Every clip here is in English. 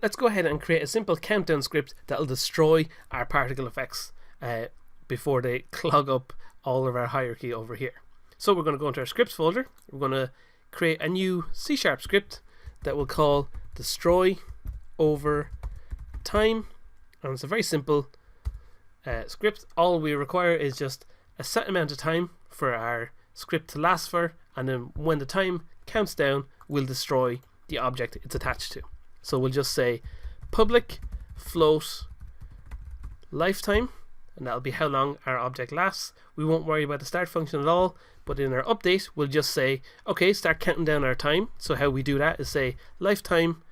let's go ahead and create a simple countdown script that will destroy our particle effects before they clog up all of our hierarchy over here. So we're going to go into our scripts folder. We're going to create a new C# script that we'll call destroy over time, and it's a very simple script. All we require is just a set amount of time for our script to last for, and then when the time counts down, we'll destroy the object it's attached to. So we'll just say public float lifetime, and that'll be how long our object lasts. We won't worry about the start function at all, but in our update we'll just say, okay, start counting down our time. So how we do that is say lifetime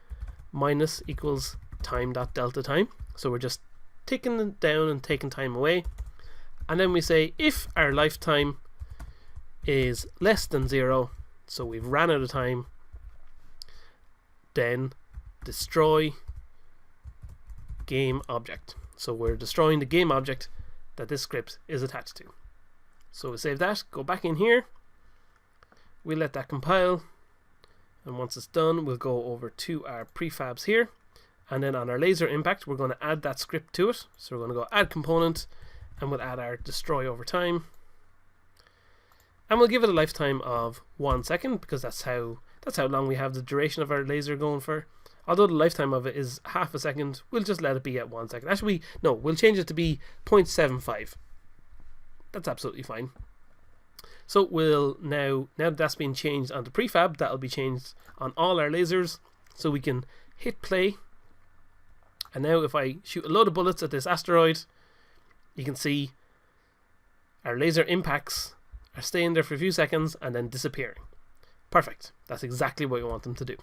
minus equals time.delta time. So we're just taking it down and taking time away, and then we say if our lifetime is less than 0, so we've ran out of time, then destroy game object. So we're destroying the game object that this script is attached to. So we save that, go back in here, we let that compile, and once it's done we'll go over to our prefabs here, and then on our laser impact we're going to add that script to it. So we're going to go add component, and we'll add our destroy over time, and we'll give it a lifetime of 1 second, because that's how long we have the duration of our laser going for. Although the lifetime of it is half a second, we'll just let it be at 1 second. Actually, no, we'll change it to be 0.75. That's absolutely fine. So we'll now that that's been changed on the prefab, that'll be changed on all our lasers. So we can hit play, and now if I shoot a load of bullets at this asteroid, you can see our laser impacts are staying there for a few seconds and then disappearing. Perfect. That's exactly what we want them to do.